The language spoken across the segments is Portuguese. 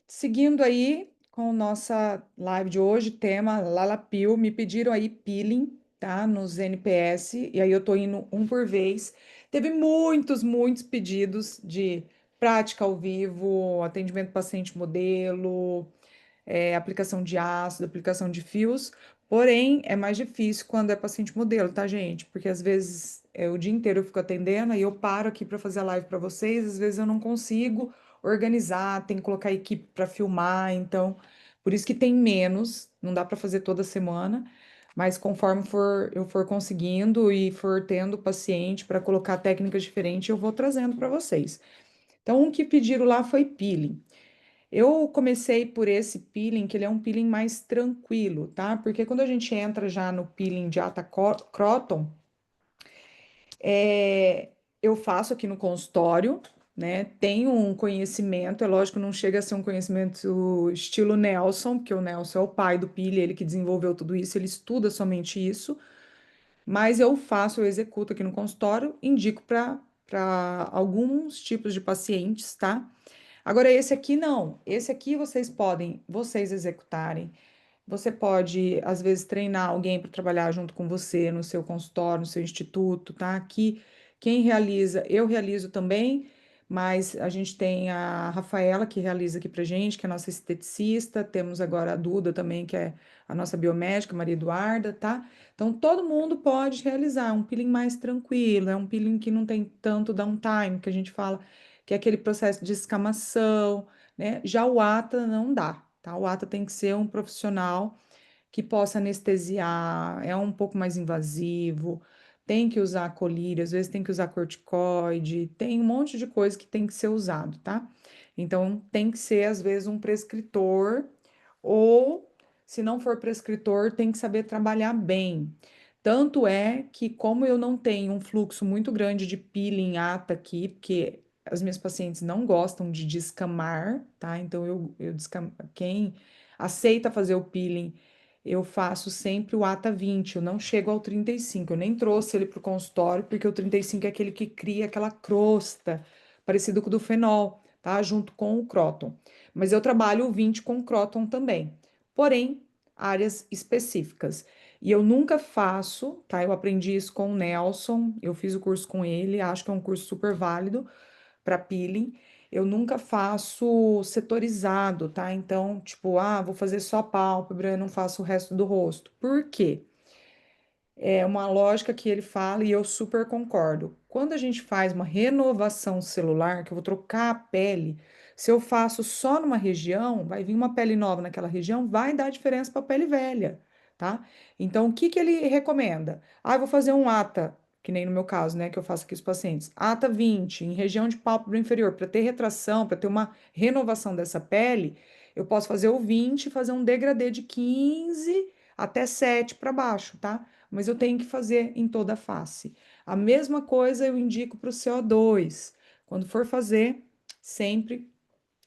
seguindo aí com nossa live de hoje, tema Lalapil, me pediram aí peeling, tá, nos NPS, e aí eu tô indo um por vez. Teve muitos pedidos de prática ao vivo, atendimento paciente modelo, aplicação de ácido, aplicação de fios. Porém, é mais difícil quando é paciente modelo, tá, gente? Porque às vezes o dia inteiro eu fico atendendo, aí eu paro aqui para fazer a live para vocês, às vezes eu não consigo organizar, tem que colocar a equipe para filmar, então por isso que tem menos, não dá para fazer toda semana, mas conforme eu for conseguindo e for tendo paciente para colocar técnicas diferentes, eu vou trazendo para vocês. Então, um que pediram lá foi peeling. Eu comecei por esse peeling, que ele é um peeling mais tranquilo, tá? Porque quando a gente entra já no peeling de Ata Croton, eu faço aqui no consultório, né? Tenho um conhecimento, é lógico, não chega a ser um conhecimento estilo Nelson, porque o Nelson é o pai do peeling, ele que desenvolveu tudo isso, ele estuda somente isso, mas eu faço, eu executo aqui no consultório, indico para alguns tipos de pacientes, tá? Agora, esse aqui não. Esse aqui vocês podem, vocês executarem. Você pode, às vezes, treinar alguém para trabalhar junto com você no seu consultório, no seu instituto, tá? Aqui, quem realiza, eu realizo também, mas a gente tem a Rafaela que realiza aqui pra gente, que é a nossa esteticista, temos agora a Duda também, que é a nossa biomédica, Maria Eduarda, tá? Então, todo mundo pode realizar, é um peeling mais tranquilo, é um peeling que não tem tanto downtime, que a gente fala que é aquele processo de escamação, né? Já o ATA não dá, tá? O ATA tem que ser um profissional que possa anestesiar, é um pouco mais invasivo, tem que usar colírio, às vezes tem que usar corticoide, tem um monte de coisa que tem que ser usado, tá? Então, tem que ser, às vezes, um prescritor, ou, se não for prescritor, tem que saber trabalhar bem. Tanto é que, como eu não tenho um fluxo muito grande de peeling ata aqui, porque as minhas pacientes não gostam de descamar, tá? Então, quem aceita fazer o peeling, eu faço sempre o ATA 20, eu não chego ao 35, eu nem trouxe ele para o consultório, porque o 35 é aquele que cria aquela crosta, parecido com o do fenol, tá? Junto com o Croton. Mas eu trabalho o 20 com o Croton também, porém, áreas específicas. E eu nunca faço, tá? Eu aprendi isso com o Nelson, eu fiz o curso com ele, acho que é um curso super válido para peeling. Eu nunca faço setorizado, tá? Então, tipo, vou fazer só pálpebra, eu não faço o resto do rosto. Por quê? É uma lógica que ele fala e eu super concordo. Quando a gente faz uma renovação celular, que eu vou trocar a pele, se eu faço só numa região, vai vir uma pele nova naquela região, vai dar diferença para a pele velha, tá? Então, o que que ele recomenda? Eu vou fazer um ATA, que nem no meu caso, né, que eu faço aqui os pacientes. ATA 20, em região de pálpebra inferior, para ter retração, para ter uma renovação dessa pele, eu posso fazer o 20 e fazer um degradê de 15 até 7 para baixo, tá? Mas eu tenho que fazer em toda a face. A mesma coisa eu indico para o CO2. Quando for fazer, sempre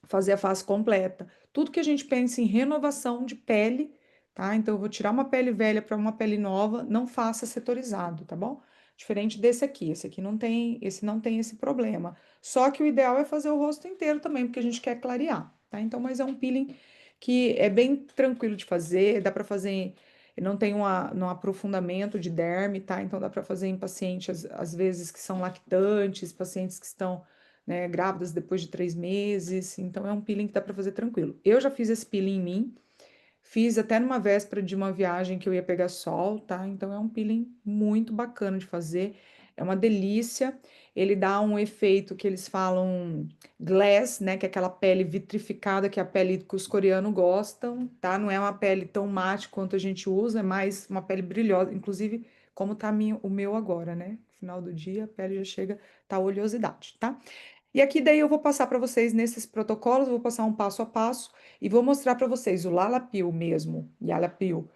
fazer a face completa. Tudo que a gente pensa em renovação de pele, tá? Então eu vou tirar uma pele velha para uma pele nova, não faça setorizado, tá bom? Diferente desse aqui, esse não tem esse problema. Só que o ideal é fazer o rosto inteiro também, porque a gente quer clarear, tá? Então, mas é um peeling que é bem tranquilo de fazer, dá para fazer, não tem um aprofundamento de derme, tá? Então dá para fazer em pacientes, às vezes, que são lactantes, pacientes que estão, né, grávidas depois de 3 meses. Então é um peeling que dá para fazer tranquilo. Eu já fiz esse peeling em mim, fiz até numa véspera de uma viagem que eu ia pegar sol, tá? Então é um peeling muito bacana de fazer, é uma delícia. Ele dá um efeito que eles falam glass, né? Que é aquela pele vitrificada, que é a pele que os coreanos gostam, tá? Não é uma pele tão mate quanto a gente usa, é mais uma pele brilhosa, inclusive como tá o meu agora, né? No final do dia, a pele já chega, tá oleosidade, tá? E aqui daí eu vou passar para vocês nesses protocolos, vou passar um passo a passo e vou mostrar para vocês o Lalapil mesmo, Yalapil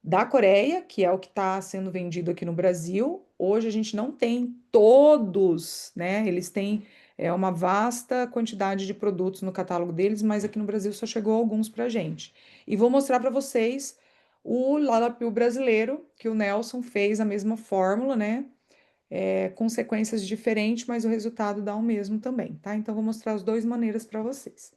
da Coreia, que é o que está sendo vendido aqui no Brasil. Hoje a gente não tem todos, né? Eles têm uma vasta quantidade de produtos no catálogo deles, mas aqui no Brasil só chegou alguns para gente. E vou mostrar para vocês o Lalapil brasileiro, que o Nelson fez a mesma fórmula, né? Com sequências diferentes, mas o resultado dá o mesmo também, tá? Então, vou mostrar as duas maneiras para vocês.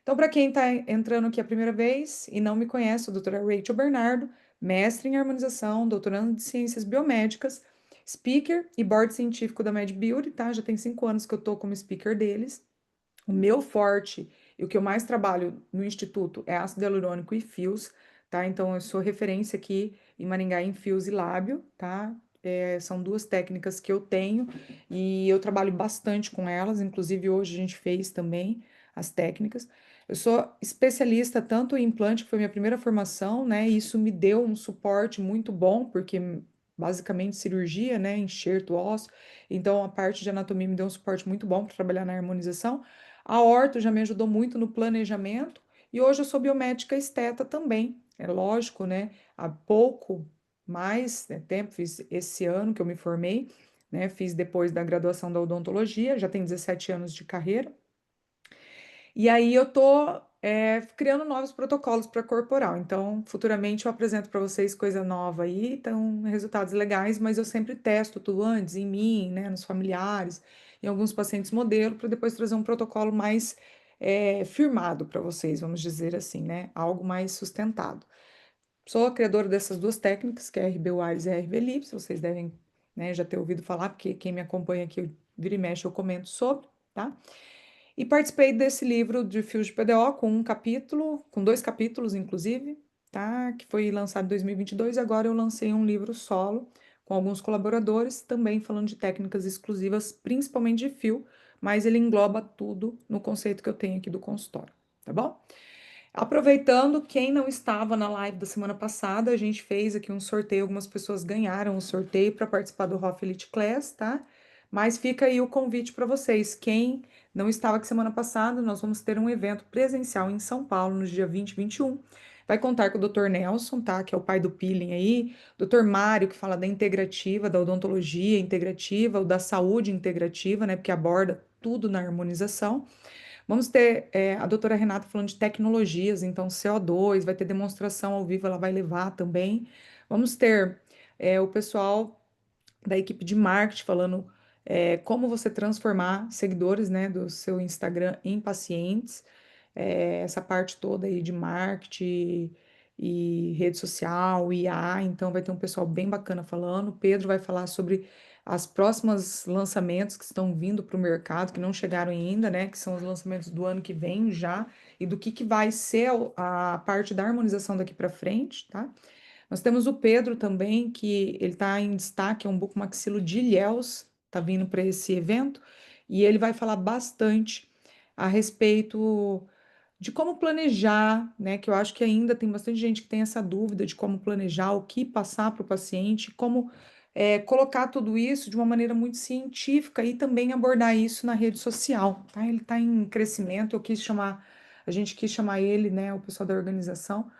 Então, para quem está entrando aqui a primeira vez e não me conhece, sou a doutora Rachel Bernardo, mestre em harmonização, doutorando de ciências biomédicas, speaker e board científico da MedBeauty, tá? Já tem 5 anos que eu tô como speaker deles. O meu forte e o que eu mais trabalho no instituto é ácido hialurônico e fios, tá? Então, eu sou referência aqui em Maringá em fios e lábio, tá? São duas técnicas que eu tenho e eu trabalho bastante com elas, inclusive hoje a gente fez também as técnicas. Eu sou especialista tanto em implante, que foi minha primeira formação, né? E isso me deu um suporte muito bom, porque basicamente cirurgia, né? Enxerto ósseo. Então, a parte de anatomia me deu um suporte muito bom para trabalhar na harmonização. A orto já me ajudou muito no planejamento e hoje eu sou biomédica esteta também. É lógico, né? Há pouco mais, né, tempo, fiz esse ano que eu me formei, né? Fiz depois da graduação da odontologia, já tenho 17 anos de carreira. E aí eu tô criando novos protocolos para corporal. Então, futuramente eu apresento para vocês coisa nova aí, então resultados legais, mas eu sempre testo tudo antes em mim, né, nos familiares, em alguns pacientes modelo, para depois trazer um protocolo mais firmado para vocês, vamos dizer assim, né, algo mais sustentado. Sou a criadora dessas duas técnicas, que é a RB Wires e a RB Lips, vocês devem, né, já ter ouvido falar, porque quem me acompanha aqui, vira e mexe, eu comento sobre, tá? E participei desse livro de fios de PDO com um capítulo, com 2 capítulos, inclusive, tá? Que foi lançado em 2022. E agora eu lancei um livro solo com alguns colaboradores, também falando de técnicas exclusivas, principalmente de fio, mas ele engloba tudo no conceito que eu tenho aqui do consultório, tá bom? Aproveitando, quem não estava na live da semana passada, a gente fez aqui um sorteio, algumas pessoas ganharam o sorteio para participar do Hoff Elite Class, tá? Mas fica aí o convite para vocês. Quem não estava aqui semana passada, nós vamos ter um evento presencial em São Paulo no dia 20 e 21. Vai contar com o Dr. Nelson, tá? Que é o pai do peeling aí, Dr. Mário, que fala da integrativa, da odontologia integrativa, ou da saúde integrativa, né? Porque aborda tudo na harmonização. Vamos ter a doutora Renata falando de tecnologias, então CO2, vai ter demonstração ao vivo, ela vai levar também. Vamos ter o pessoal da equipe de marketing falando como você transformar seguidores, né, do seu Instagram em pacientes. Essa parte toda aí de marketing e rede social, IA, então vai ter um pessoal bem bacana falando. O Pedro vai falar sobre as próximas lançamentos que estão vindo para o mercado, que não chegaram ainda, né? Que são os lançamentos do ano que vem já, e do que vai ser a parte da harmonização daqui para frente, tá? Nós temos o Pedro também, que ele está em destaque, é um bucomaxilo de Ilhéus, está vindo para esse evento, e ele vai falar bastante a respeito de como planejar, né? Que eu acho que ainda tem bastante gente que tem essa dúvida de como planejar, o que passar para o paciente, como colocar tudo isso de uma maneira muito científica e também abordar isso na rede social, tá? Ele está em crescimento, a gente quis chamar ele, né, o pessoal da organização,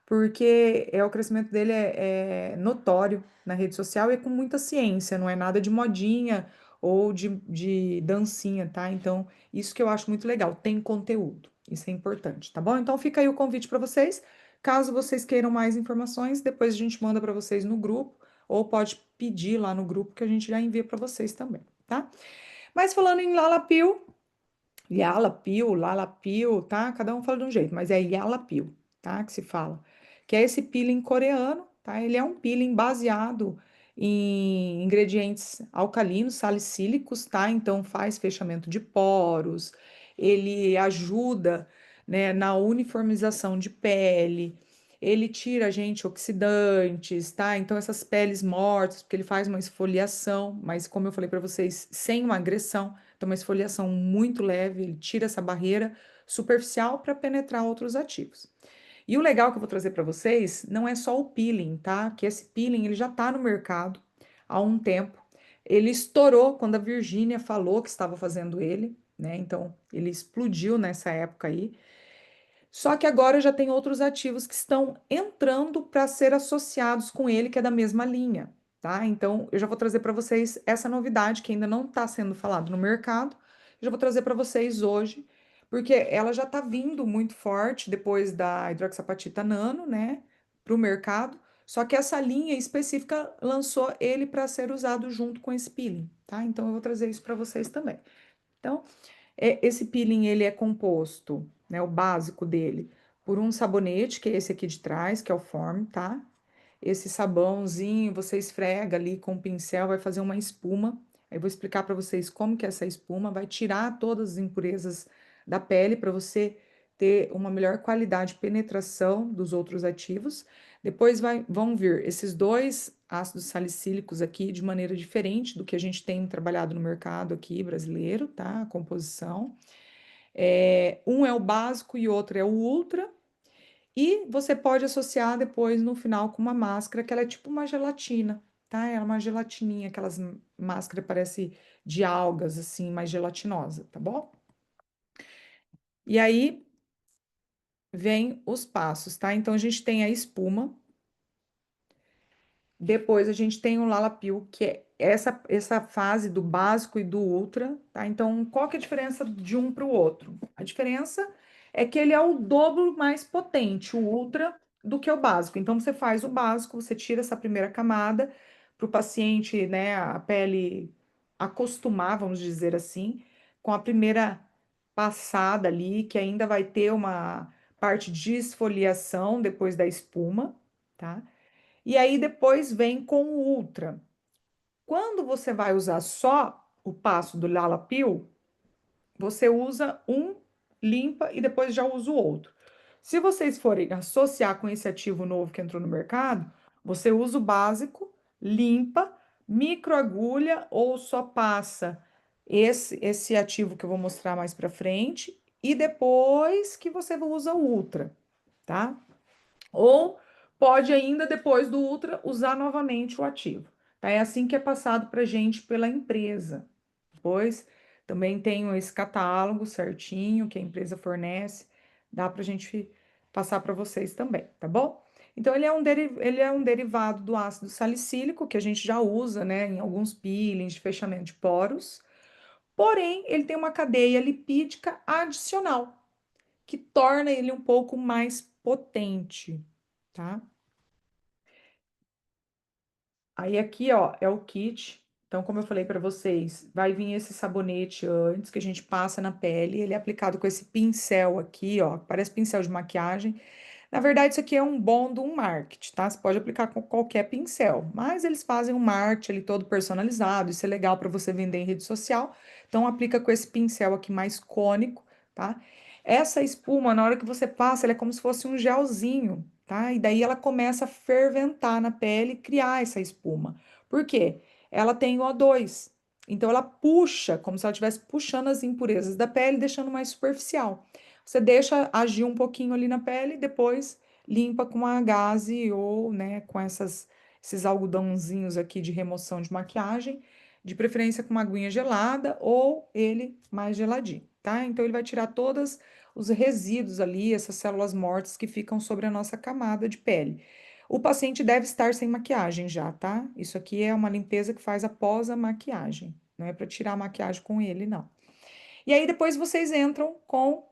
porque o crescimento dele é notório na rede social e é com muita ciência, não é nada de modinha ou de dancinha, tá? Então, isso que eu acho muito legal, tem conteúdo, isso é importante, tá bom? Então, fica aí o convite para vocês. Caso vocês queiram mais informações, depois a gente manda para vocês no grupo, ou pode pedir lá no grupo que a gente já envia para vocês também, tá? Mas falando em Lalapio, Lalapio, tá? Cada um fala de um jeito, mas é Yalapio, tá? Que se fala. Que é esse peeling coreano, tá? Ele é um peeling baseado em ingredientes alcalinos, salicílicos, tá? Então faz fechamento de poros, ele ajuda, né, na uniformização de pele, ele tira, gente, oxidantes, tá? Então essas peles mortas, porque ele faz uma esfoliação, mas como eu falei para vocês, sem uma agressão. Então, uma esfoliação muito leve, ele tira essa barreira superficial para penetrar outros ativos. E o legal que eu vou trazer para vocês não é só o peeling, tá? Que esse peeling ele já está no mercado há um tempo. Ele estourou quando a Virgínia falou que estava fazendo ele, né? Então, ele explodiu nessa época aí. Só que agora já tem outros ativos que estão entrando para ser associados com ele, que é da mesma linha, tá? Então, eu já vou trazer para vocês essa novidade que ainda não está sendo falado no mercado. Eu já vou trazer para vocês hoje, porque ela já está vindo muito forte depois da hidroxapatita nano, né, para o mercado. Só que essa linha específica lançou ele para ser usado junto com esse peeling, tá? Então, eu vou trazer isso para vocês também. Então, esse peeling ele é composto né, o básico dele, por um sabonete, que é esse aqui de trás, que é o Form, tá? Esse sabãozinho, você esfrega ali com o pincel, vai fazer uma espuma. Aí eu vou explicar para vocês como que é essa espuma vai tirar todas as impurezas da pele para você ter uma melhor qualidade de penetração dos outros ativos. Depois vão vir esses dois ácidos salicílicos aqui de maneira diferente do que a gente tem trabalhado no mercado aqui brasileiro, tá? A composição. Um é o básico e outro é o ultra. E você pode associar depois no final com uma máscara que ela é tipo uma gelatina, tá? Ela é uma gelatininha, aquelas máscaras parece de algas assim, mais gelatinosa, tá bom? E aí vem os passos, tá? Então a gente tem a espuma. Depois a gente tem o Lalapil, que é essa fase do básico e do ultra, tá? Então, qual que é a diferença de um para o outro? A diferença é que ele é o dobro mais potente, o ultra, do que o básico. Então, você faz o básico, você tira essa primeira camada para o paciente, né, a pele acostumar, vamos dizer assim, com a primeira passada ali, que ainda vai ter uma parte de esfoliação depois da espuma, tá? E aí depois vem com o Ultra. Quando você vai usar só o passo do Lala Peel, você usa um, limpa e depois já usa o outro. Se vocês forem associar com esse ativo novo que entrou no mercado, você usa o básico, limpa, microagulha ou só passa esse ativo que eu vou mostrar mais para frente e depois que você usa o Ultra, tá? Ou pode ainda, depois do Ultra, usar novamente o ativo. Tá? É assim que é passado para a gente pela empresa. Depois também tenho esse catálogo certinho que a empresa fornece, dá para a gente passar para vocês também, tá bom? Então, ele é um derivado do ácido salicílico, que a gente já usa, né, em alguns peelings de fechamento de poros, porém, ele tem uma cadeia lipídica adicional, que torna ele um pouco mais potente, tá? Aí aqui, ó, é o kit. Então, como eu falei para vocês, vai vir esse sabonete antes que a gente passa na pele. Ele é aplicado com esse pincel aqui, ó, parece pincel de maquiagem. Na verdade, isso aqui é um bom de um marketing, tá? Você pode aplicar com qualquer pincel, mas eles fazem um marketing ali todo personalizado. Isso é legal para você vender em rede social. Então, aplica com esse pincel aqui mais cônico, tá? Essa espuma, na hora que você passa, ela é como se fosse um gelzinho, tá? E daí ela começa a ferventar na pele e criar essa espuma. Por quê? Ela tem O2. Então, ela puxa, como se ela estivesse puxando as impurezas da pele, deixando mais superficial. Você deixa agir um pouquinho ali na pele, depois limpa com uma gaze ou, né, com esses algodãozinhos aqui de remoção de maquiagem, de preferência com uma aguinha gelada ou ele mais geladinho, tá? Então ele vai tirar todos os resíduos ali, essas células mortas que ficam sobre a nossa camada de pele. O paciente deve estar sem maquiagem já, tá? Isso aqui é uma limpeza que faz após a maquiagem, não é para tirar a maquiagem com ele, não. E aí depois vocês entram com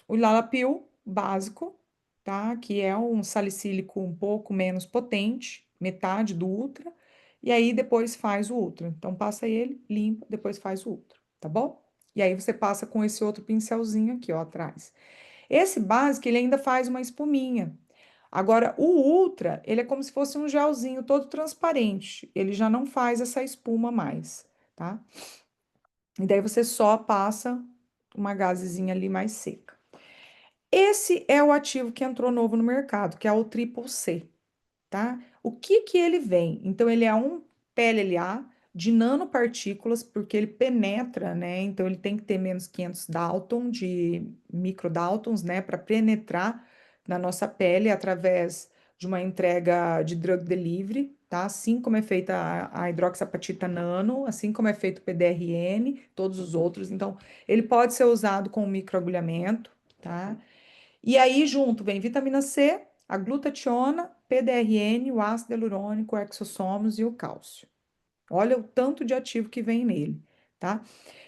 o Lalapil básico, tá? Que é um salicílico um pouco menos potente, metade do Ultra, e aí depois faz o Ultra. Então passa ele, limpa, depois faz o Ultra, tá bom? E aí você passa com esse outro pincelzinho aqui, ó, atrás. Esse básico, ele ainda faz uma espuminha. Agora, o Ultra, ele é como se fosse um gelzinho todo transparente. Ele já não faz essa espuma mais, tá? E daí você só passa uma gazezinha ali mais seca. Esse é o ativo que entrou novo no mercado, que é o Triple C, tá? O que que ele vem? Então, ele é um PLLA de nanopartículas, porque ele penetra, né? Então, ele tem que ter menos 500 Dalton de microdaltons, né? Para penetrar na nossa pele através de uma entrega de drug delivery, tá? Assim como é feita a hidroxapatita nano, assim como é feito o PDRN, todos os outros. Então, ele pode ser usado com microagulhamento, tá? E aí, junto, vem vitamina C, a glutationa, PDRN, o ácido hialurônico, o exossomos e o cálcio. Olha o tanto de ativo que vem nele, tá?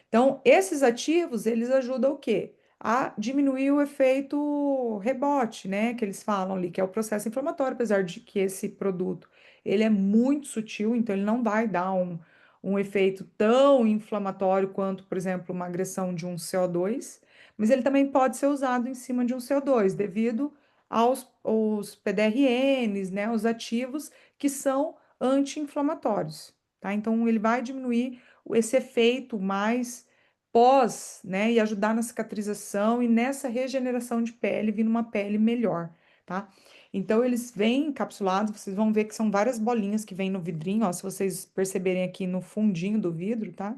Então, esses ativos, eles ajudam o quê? A diminuir o efeito rebote, né? Que eles falam ali, que é o processo inflamatório, apesar de que esse produto, ele é muito sutil, então ele não vai dar um efeito tão inflamatório quanto, por exemplo, uma agressão de um CO2, mas ele também pode ser usado em cima de um CO2, devido aos PDRNs, né, os ativos que são anti-inflamatórios, tá? Então, ele vai diminuir esse efeito mais pós, né, e ajudar na cicatrização e nessa regeneração de pele, vindo uma pele melhor, tá? Então, eles vêm encapsulados, vocês vão ver que são várias bolinhas que vêm no vidrinho, ó, se vocês perceberem aqui no fundinho do vidro, tá?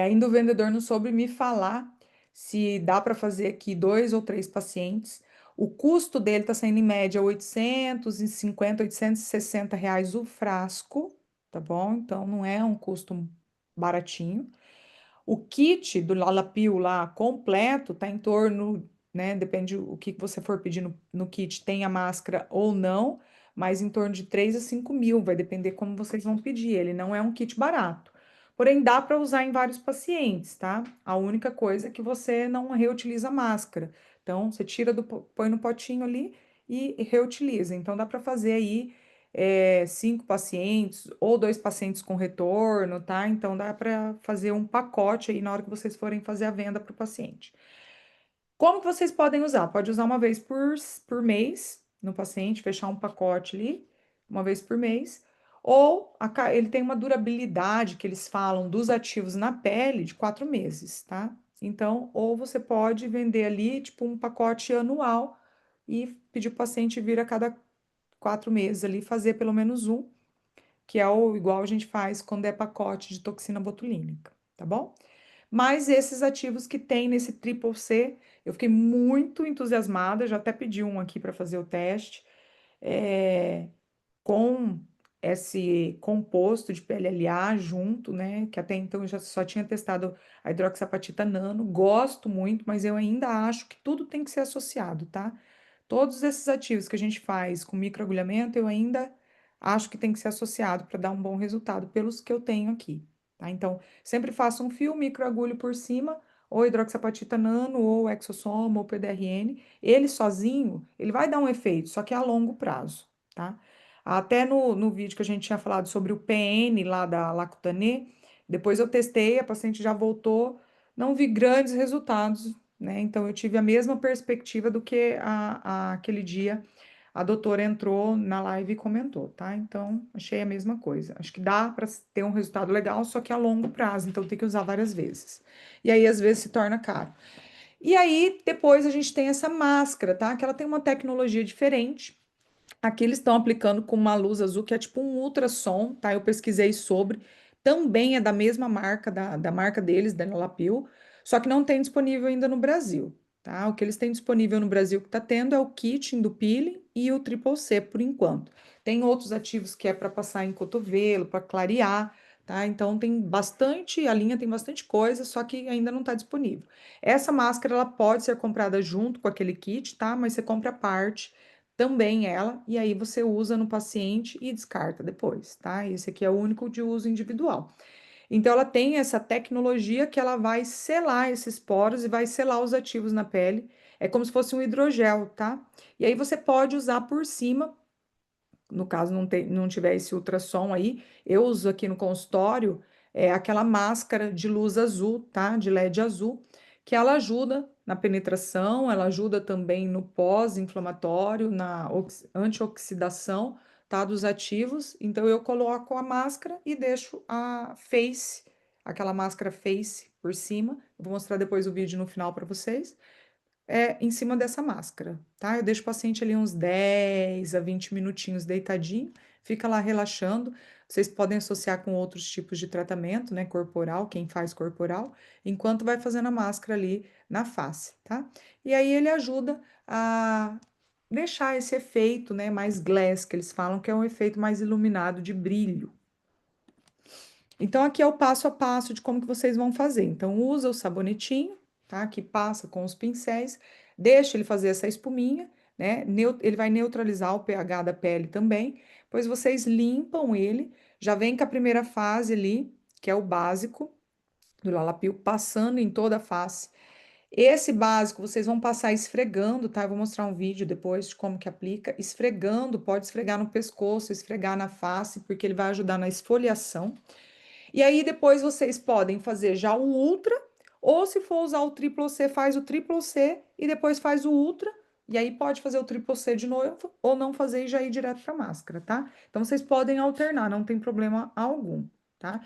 Ainda o vendedor não soube me falar se dá para fazer aqui 2 ou 3 pacientes. O custo dele está saindo em média R$ 850, R$ 860 o frasco, tá bom? Então não é um custo baratinho. O kit do Lalapil lá completo tá em torno, né? Depende o que você for pedir no kit, tem a máscara ou não, mas em torno de 3 a 5 mil, vai depender como vocês vão pedir. Ele não é um kit barato. Porém, dá para usar em vários pacientes, tá? A única coisa é que você não reutiliza a máscara. Então, você tira põe no potinho ali e reutiliza. Então, dá para fazer aí 5 pacientes ou 2 pacientes com retorno, tá? Então dá para fazer um pacote aí na hora que vocês forem fazer a venda para o paciente. Como que vocês podem usar? Pode usar uma vez por mês no paciente, fechar um pacote ali, uma vez por mês. Ou ele tem uma durabilidade que eles falam dos ativos na pele de 4 meses, tá? Então, ou você pode vender ali, tipo, um pacote anual e pedir o paciente vir a cada 4 meses ali fazer pelo menos um, que é o igual a gente faz quando é pacote de toxina botulínica, tá bom? Mas esses ativos que tem nesse Triple C, eu fiquei muito entusiasmada, já até pedi um aqui para fazer o teste, é, com esse composto de PLLA junto, né? Que até então eu já só tinha testado a hidroxapatita nano, gosto muito, mas eu ainda acho que tudo tem que ser associado, tá? Todos esses ativos que a gente faz com microagulhamento, eu ainda acho que tem que ser associado para dar um bom resultado, pelos que eu tenho aqui, tá? Então, sempre faço um fio, microagulho por cima, ou hidroxapatita nano, ou exosoma, ou PDRN. Ele sozinho, ele vai dar um efeito, só que é a longo prazo, tá? Até no vídeo que a gente tinha falado sobre o PN lá da Lactané, depois eu testei, a paciente já voltou, não vi grandes resultados, né? Então eu tive a mesma perspectiva do que aquele dia a doutora entrou na live e comentou, tá? Então achei a mesma coisa. Acho que dá para ter um resultado legal, só que a longo prazo, então tem que usar várias vezes. E aí às vezes se torna caro. E aí depois a gente tem essa máscara, tá? Que ela tem uma tecnologia diferente. Aqui eles estão aplicando com uma luz azul que é tipo um ultrassom, tá? Eu pesquisei sobre. Também é da mesma marca, da marca deles, da Lapil, só que não tem disponível ainda no Brasil, tá? O que eles têm disponível no Brasil que tá tendo é o kit do peeling e o Triple C por enquanto. Tem outros ativos que é para passar em cotovelo, para clarear, tá? Então tem bastante, a linha tem bastante coisa, só que ainda não está disponível. Essa máscara ela pode ser comprada junto com aquele kit, tá? Mas você compra a parte também ela, e aí você usa no paciente e descarta depois, tá? Esse aqui é o único de uso individual. Então, ela tem essa tecnologia que ela vai selar esses poros e vai selar os ativos na pele. É como se fosse um hidrogel, tá? E aí você pode usar por cima, no caso não tiver esse ultrassom aí, eu uso aqui no consultório aquela máscara de luz azul, tá? De LED azul, que ela ajuda na penetração, ela ajuda também no pós-inflamatório, na antioxidação, tá? Dos ativos. Então eu coloco a máscara e deixo a face, aquela máscara face por cima. Eu vou mostrar depois o vídeo no final para vocês em cima dessa máscara, tá? Eu deixo o paciente ali uns 10 a 20 minutinhos deitadinho, fica lá relaxando. Vocês podem associar com outros tipos de tratamento, né? Corporal, quem faz corporal, enquanto vai fazendo a máscara ali na face, tá? E aí ele ajuda a deixar esse efeito, né? Mais glass, que eles falam que é um efeito mais iluminado de brilho. Então, aqui é o passo a passo de como que vocês vão fazer. Então, usa o sabonetinho, tá? Que passa com os pincéis, deixa ele fazer essa espuminha, né? Ele vai neutralizar o pH da pele também. Pois vocês limpam ele, já vem com a primeira fase ali, que é o básico do Lalapil, passando em toda a face. Esse básico vocês vão passar esfregando, tá? Eu vou mostrar um vídeo depois de como que aplica. Esfregando, pode esfregar no pescoço, esfregar na face, porque ele vai ajudar na esfoliação. E aí depois vocês podem fazer já o ultra Ou se for usar o triplo C, faz o triplo C e depois faz o ultra. E aí pode fazer o triplo C de novo ou não fazer e já ir direto para máscara, tá? Então vocês podem alternar, não tem problema algum, tá?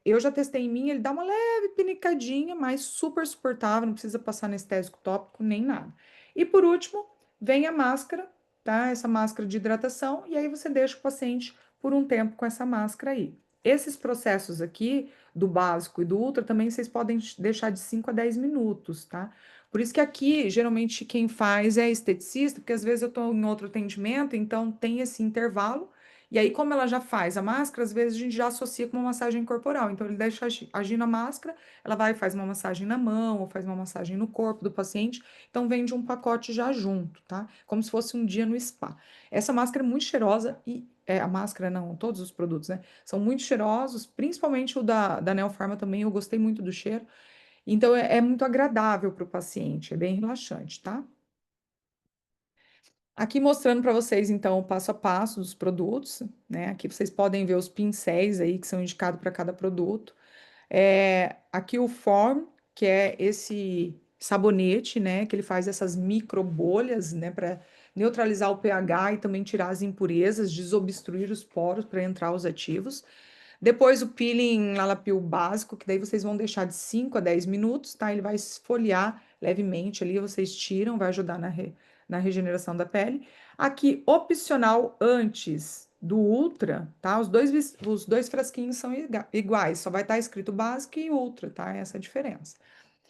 Eu já testei em mim, ele dá uma leve pinicadinha, mas super suportável, não precisa passar anestésico tópico nem nada. E por último, vem a máscara, tá? Essa máscara de hidratação, e aí você deixa o paciente por um tempo com essa máscara aí. Esses processos aqui, do básico e do ultra, também vocês podem deixar de 5 a 10 minutos, tá? Por isso que aqui, geralmente, quem faz é esteticista, porque às vezes eu estou em outro atendimento, então tem esse intervalo. E aí, como ela já faz a máscara, às vezes a gente já associa com uma massagem corporal. Então, ele deixa agindo a máscara, ela vai e faz uma massagem na mão, ou faz uma massagem no corpo do paciente. Então, vende um pacote já junto, tá? Como se fosse um dia no spa. Essa máscara é muito cheirosa e. A máscara não, todos os produtos, né? São muito cheirosos, principalmente o da Neopharma também, eu gostei muito do cheiro. Então, é muito agradável para o paciente, é bem relaxante, tá? Aqui mostrando para vocês, então, o passo a passo dos produtos, né? Aqui vocês podem ver os pincéis aí que são indicados para cada produto. Aqui o Form, que é esse sabonete, né? Que ele faz essas micro bolhas, né? Para neutralizar o pH e também tirar as impurezas, desobstruir os poros para entrar os ativos. Depois o peeling Lalapil básico, que daí vocês vão deixar de 5 a 10 minutos, tá? Ele vai esfoliar levemente ali, vocês tiram, vai ajudar na regeneração da pele. Aqui, opcional antes do Ultra, tá? Os dois frasquinhos são iguais, só vai estar escrito básico e Ultra, tá? Essa é a diferença.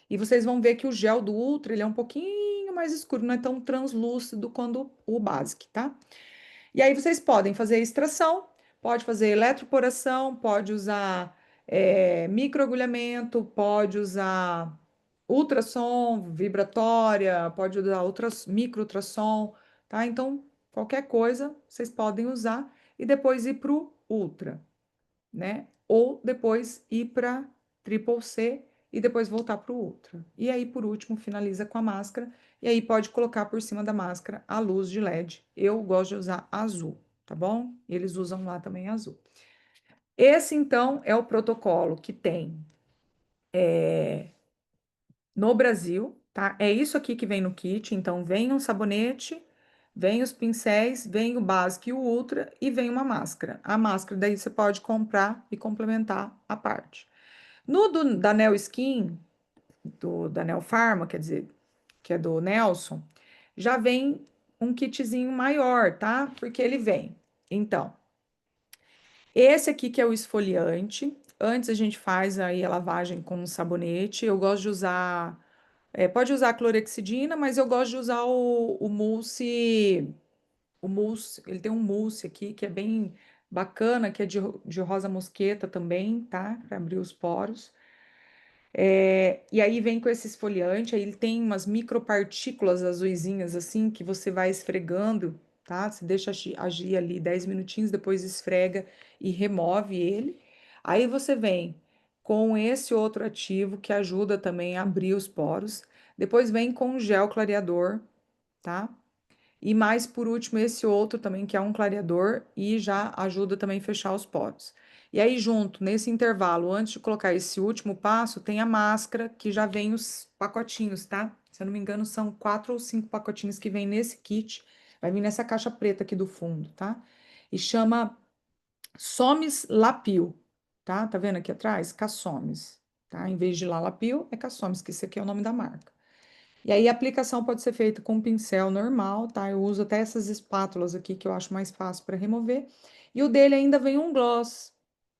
E vocês vão ver que o gel do Ultra, ele é um pouquinho mais escuro, não é tão translúcido quanto o básico, tá? E aí vocês podem fazer extração, pode fazer eletroporação, pode usar microagulhamento, pode usar ultrassom, vibratória, pode usar micro-ultrassom, tá? Então, qualquer coisa vocês podem usar e depois ir para o ultra, né? Ou depois ir para triple C e depois voltar para o ultra. E aí, por último, finaliza com a máscara. E aí pode colocar por cima da máscara a luz de LED. Eu gosto de usar azul, tá bom? Eles usam lá também azul. Esse, então, é o protocolo que tem no Brasil, tá? É isso aqui que vem no kit. Então, vem um sabonete, vem os pincéis, vem o básico e o ultra e vem uma máscara. A máscara daí você pode comprar e complementar a parte. No da Neo Skin, da Neo Pharma, quer dizer, que é do Nelson, já vem um kitzinho maior, tá? Porque ele vem. Então, esse aqui que é o esfoliante. Antes a gente faz aí a lavagem com um sabonete. Eu gosto de usar, pode usar clorexidina, mas eu gosto de usar o mousse, ele tem um mousse aqui que é bem bacana, que é de rosa mosqueta também, tá? Para abrir os poros. E aí vem com esse esfoliante, aí ele tem umas micropartículas azuisinhas assim que você vai esfregando, tá? Você deixa agir ali 10 minutinhos, depois esfrega e remove ele. Aí você vem com esse outro ativo que ajuda também a abrir os poros. Depois vem com gel clareador, tá? E mais por último, esse outro também, que é um clareador e já ajuda também a fechar os poros. E aí, junto, nesse intervalo, antes de colocar esse último passo, tem a máscara, que já vem os pacotinhos, tá? Se eu não me engano, são 4 ou 5 pacotinhos que vem nesse kit. Vai vir nessa caixa preta aqui do fundo, tá? E chama Somes Lapil, tá? Tá vendo aqui atrás? Cassomes, tá? Em vez de Lalapil, é Cassomes, que esse aqui é o nome da marca. E aí a aplicação pode ser feita com um pincel normal, tá? Eu uso até essas espátulas aqui que eu acho mais fácil para remover. E o dele ainda vem um gloss,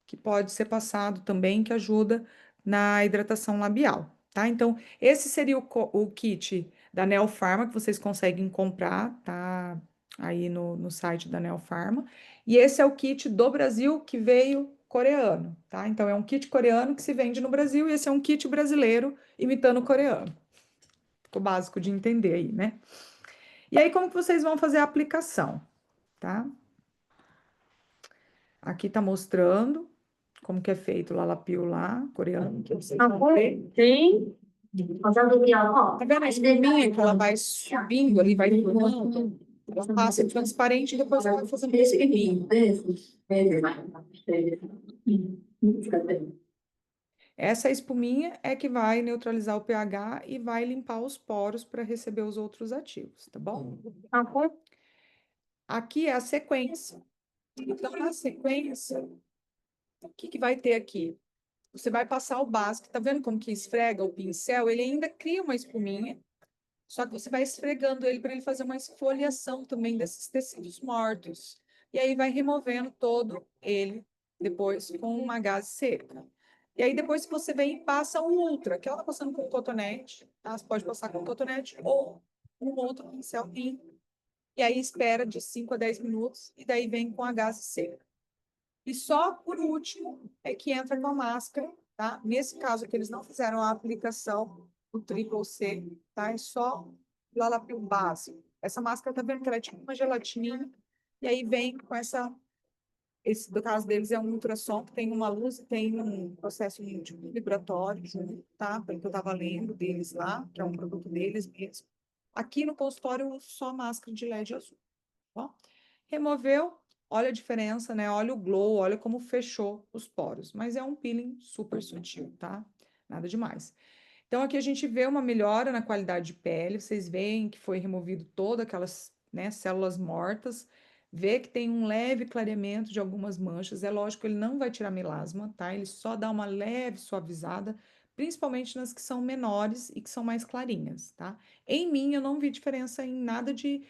que pode ser passado também, que ajuda na hidratação labial, tá? Então, esse seria o kit da Neopharma, que vocês conseguem comprar, tá? Aí no site da Neopharma. E esse é o kit do Brasil que veio coreano, tá? Então, é um kit coreano que se vende no Brasil e esse é um kit brasileiro imitando o coreano. Ficou básico de entender aí, né? E aí, como que vocês vão fazer a aplicação, tá? Aqui tá mostrando como que é feito o lalapio lá, coreano, que vocês vão ver. Sim. Tá vendo a espuminha que ela vai subindo ali, vai formando? Ela passa transparente e depois ela vai fazendo esse espuminho. Essa espuminha é que vai neutralizar o pH e vai limpar os poros para receber os outros ativos, tá bom? Aqui é a sequência. Então, na sequência, o que que vai ter aqui? Você vai passar o básico, tá vendo como que esfrega o pincel? Ele ainda cria uma espuminha, só que você vai esfregando ele para ele fazer uma esfoliação também desses tecidos mortos. E aí vai removendo todo ele depois com uma gaze seca. E aí depois você vem e passa o ultra, que ela tá passando com cotonete, tá? Você pode passar com cotonete ou um outro pincel limpo. E aí espera de 5 a 10 minutos e daí vem com a gaze seca. E só por último é que entra com a máscara, tá? Nesse caso aqui, eles não fizeram a aplicação do Triple C, tá? É só o Lalapil básico. Essa máscara, tá vendo que ela é tipo uma gelatininha, e aí vem com essa. Esse, do caso deles, é um ultrassom, que tem uma luz e tem um processo tipo, vibratório junto, tá? Pelo que eu estava lendo deles lá, que é um produto deles mesmo. Aqui no consultório, eu uso só máscara de LED azul. Ó, removeu, olha a diferença, né? Olha o glow, olha como fechou os poros. Mas é um peeling super sutil, tá? Nada demais. Então, aqui a gente vê uma melhora na qualidade de pele. Vocês veem que foi removido todas aquelas, né, células mortas. Vê que tem um leve clareamento de algumas manchas. É lógico, ele não vai tirar melasma, tá? Ele só dá uma leve suavizada, principalmente nas que são menores e que são mais clarinhas, tá? Em mim, eu não vi diferença em nada de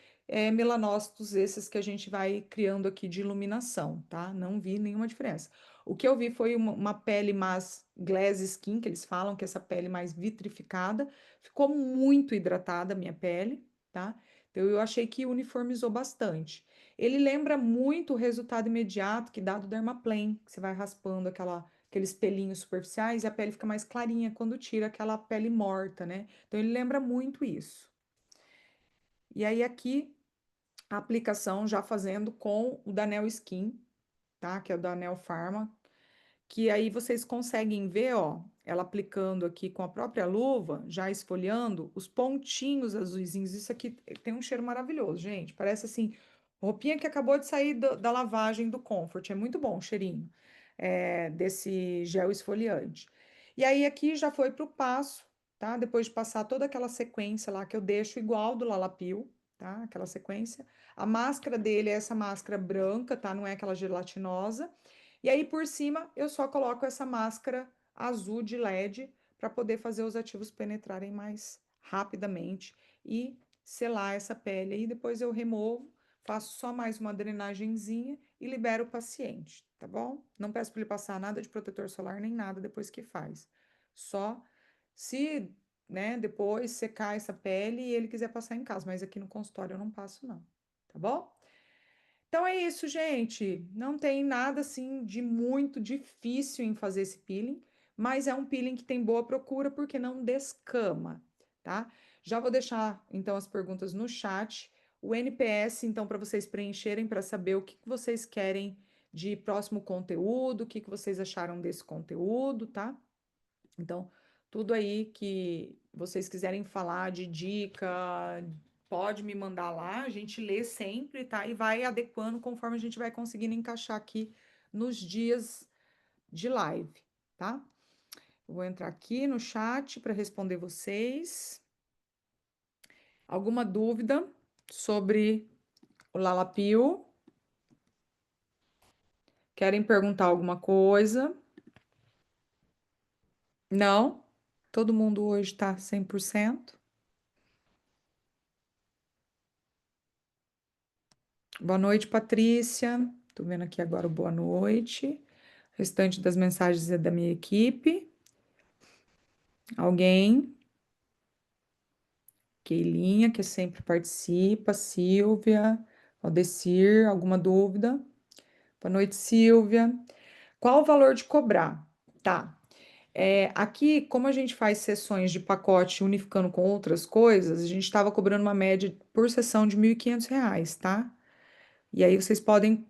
melanócitos, esses que a gente vai criando aqui de iluminação, tá? Não vi nenhuma diferença. O que eu vi foi uma pele mais glass skin, que eles falam, que é essa pele mais vitrificada. Ficou muito hidratada a minha pele, tá? Então eu achei que uniformizou bastante. Ele lembra muito o resultado imediato que dá do Dermaplane, que você vai raspando aqueles pelinhos superficiais e a pele fica mais clarinha quando tira aquela pele morta, né? Então ele lembra muito isso. E aí aqui a aplicação já fazendo com o da Neo Skin, tá? Que é o da Neo Pharma, que aí vocês conseguem ver, ó, ela aplicando aqui com a própria luva, já esfoliando os pontinhos azuisinhos. Isso aqui tem um cheiro maravilhoso, gente. Parece assim, roupinha que acabou de sair da lavagem do Comfort. É muito bom o cheirinho desse gel esfoliante. E aí aqui já foi para o passo, tá? Depois de passar toda aquela sequência lá que eu deixo igual do Lalapil, tá? Aquela sequência. A máscara dele é essa máscara branca, tá? Não é aquela gelatinosa. E aí, por cima, eu só coloco essa máscara azul de LED para poder fazer os ativos penetrarem mais rapidamente e selar essa pele. Aí depois eu removo, faço só mais uma drenagenzinha e libero o paciente, tá bom? Não peço para ele passar nada de protetor solar nem nada depois que faz. Só se, né, depois secar essa pele e ele quiser passar em casa, mas aqui no consultório eu não passo não, tá bom? Então é isso, gente. Não tem nada assim de muito difícil em fazer esse peeling, mas é um peeling que tem boa procura porque não descama, tá? Já vou deixar então as perguntas no chat, o NPS então para vocês preencherem para saber o que que vocês querem de próximo conteúdo, o que que vocês acharam desse conteúdo, tá? Então, tudo aí que vocês quiserem falar de dica, pode me mandar lá, a gente lê sempre, tá? E vai adequando conforme a gente vai conseguindo encaixar aqui nos dias de live, tá? Eu vou entrar aqui no chat para responder vocês. Alguma dúvida sobre o Lalapio? Querem perguntar alguma coisa? Não? Todo mundo hoje tá 100%? Boa noite, Patrícia. Tô vendo aqui agora o boa noite. O restante das mensagens é da minha equipe. Alguém? Keilinha, que sempre participa. Silvia, Aldecir, alguma dúvida? Boa noite, Silvia. Qual o valor de cobrar? Tá. Aqui, como a gente faz sessões de pacote unificando com outras coisas, a gente estava cobrando uma média por sessão de R$ 1.500, tá? E aí vocês podem.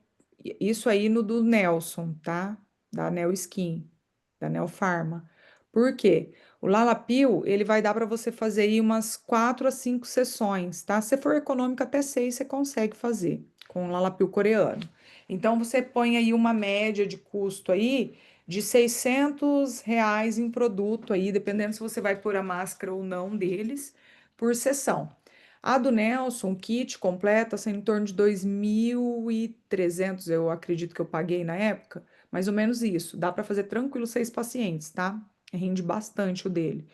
Isso aí no do Nelson, tá? Da Neo Skin, da Neo Pharma. Por quê? O Lalapil, ele vai dar para você fazer aí umas 4 a 5 sessões, tá? Se for econômico, até 6 você consegue fazer com o Lalapil coreano. Então, você põe aí uma média de custo aí de R$ 600 em produto aí, dependendo se você vai pôr a máscara ou não deles, por sessão. A do Nelson, o kit completo, assim, em torno de 2.300, eu acredito que eu paguei na época, mais ou menos isso. Dá para fazer tranquilo 6 pacientes, tá? Rende bastante o dele.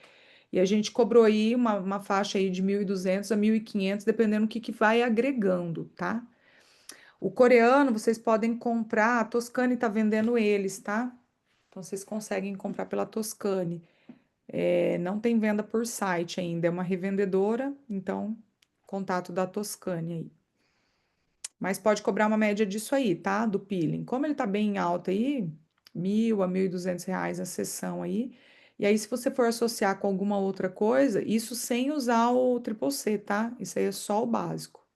E a gente cobrou aí uma faixa aí de 1.200 a 1.500, dependendo do que vai agregando, tá? O coreano, vocês podem comprar, a Toscane tá vendendo eles, tá? Então, vocês conseguem comprar pela Toscane. É, não tem venda por site ainda, é uma revendedora, então, contato da Toscane aí. Mas pode cobrar uma média disso aí, tá? Do peeling. Como ele tá bem alto aí, 1.000 a 1.200 reais a sessão aí. E aí, se você for associar com alguma outra coisa, isso sem usar o Triple C, tá? Isso aí é só o básico.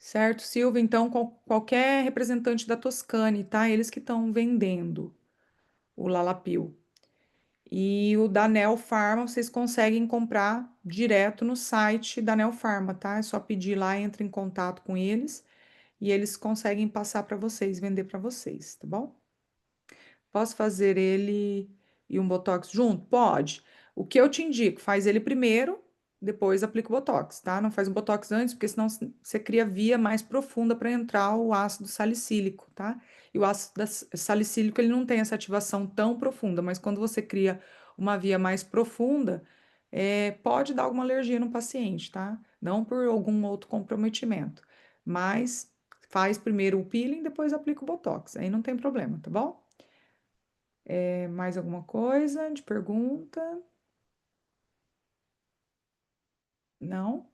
Certo, Silvia? Então, qualquer representante da Toscane, tá? Eles que estão vendendo o Lalapil. E o da Neo Pharma, vocês conseguem comprar direto no site da Neo Pharma, tá? É só pedir lá, entra em contato com eles e eles conseguem passar para vocês, vender para vocês, tá bom? Posso fazer ele e um botox junto? Pode. O que eu te indico, faz ele primeiro, depois aplica o botox, tá? Não faz o botox antes, porque senão você cria via mais profunda para entrar o ácido salicílico, tá? E o ácido salicílico ele não tem essa ativação tão profunda, mas quando você cria uma via mais profunda, pode dar alguma alergia no paciente, tá? Não por algum outro comprometimento, mas faz primeiro o peeling, depois aplica o botox, aí não tem problema, tá bom? Mais alguma coisa de pergunta? Não?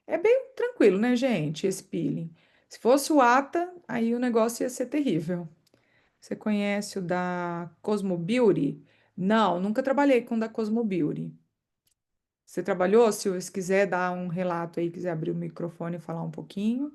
É bem tranquilo, né, gente, esse peeling. Se fosse o Ata, aí o negócio ia ser terrível. Você conhece o da Cosmo Beauty? Não, nunca trabalhei com o da Cosmo Beauty. Você trabalhou? Se quiser dar um relato aí, quiser abrir o microfone e falar um pouquinho.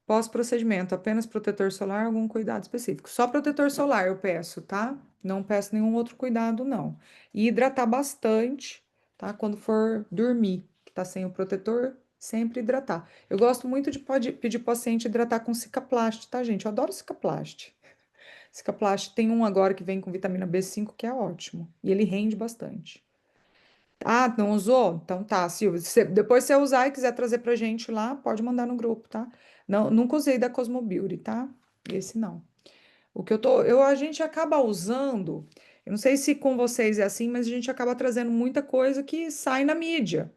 Pós-procedimento, apenas protetor solar, algum cuidado específico. Só protetor solar eu peço, tá? Não peço nenhum outro cuidado, não. E hidratar bastante, tá? Quando for dormir, que tá sem o protetor, sempre hidratar. Eu gosto muito de pedir pro paciente hidratar com Cicaplast, tá, gente? Eu adoro Cicaplast. Cicaplast tem um agora que vem com vitamina B5 que é ótimo. E ele rende bastante. Ah, não usou? Então tá, Silvia. Depois se você usar e quiser trazer pra gente lá, pode mandar no grupo, tá? Não, nunca usei da Cosmo Beauty, tá? Esse não. O que a gente acaba usando, eu não sei se com vocês é assim, mas a gente acaba trazendo muita coisa que sai na mídia.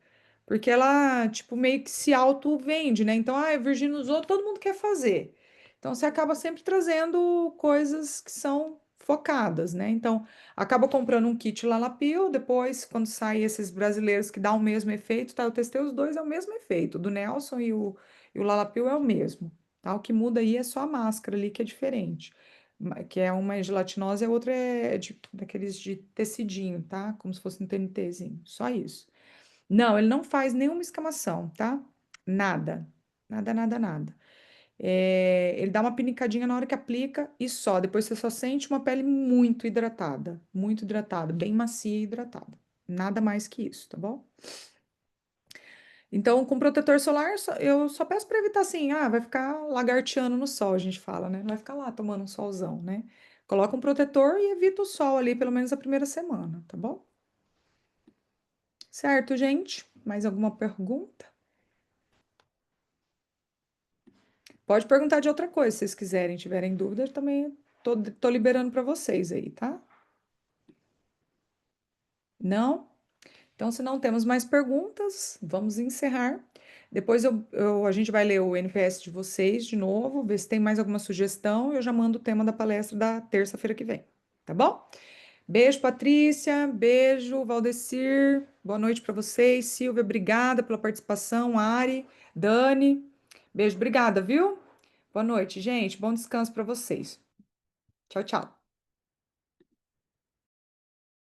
Porque ela, tipo, meio que se auto-vende, né? Então, a Virgínia usou, todo mundo quer fazer. Então, você acaba sempre trazendo coisas que são focadas, né? Então, acaba comprando um kit Lalapil, depois, quando sai esses brasileiros que dá o mesmo efeito, tá? Eu testei os dois, é o mesmo efeito. O do Nelson e o Lalapil é o mesmo, tá? O que muda aí é só a máscara ali, que é diferente. Que é uma é gelatinose e a outra é daqueles de tecidinho, tá? Como se fosse um TNTzinho. Só isso. Não, ele não faz nenhuma escamação, tá? Nada. Nada, nada, nada. Ele dá uma pinicadinha na hora que aplica e só. Depois você só sente uma pele muito hidratada, bem macia e hidratada. Nada mais que isso, tá bom? Então, com protetor solar, eu só peço para evitar assim, vai ficar lagarteando no sol, a gente fala, né? Não vai ficar lá tomando um solzão, né? Coloca um protetor e evita o sol ali, pelo menos a primeira semana, tá bom? Certo, gente? Mais alguma pergunta? Pode perguntar de outra coisa, se vocês quiserem, tiverem dúvida, eu também tô liberando para vocês aí, tá? Não? Então, se não temos mais perguntas, vamos encerrar. Depois a gente vai ler o NPS de vocês de novo, ver se tem mais alguma sugestão e eu já mando o tema da palestra da terça-feira que vem, tá bom? Beijo, Patrícia. Beijo, Valdecir. Boa noite para vocês. Silvia, obrigada pela participação. Ari, Dani. Beijo, obrigada, viu? Boa noite, gente. Bom descanso para vocês. Tchau, tchau.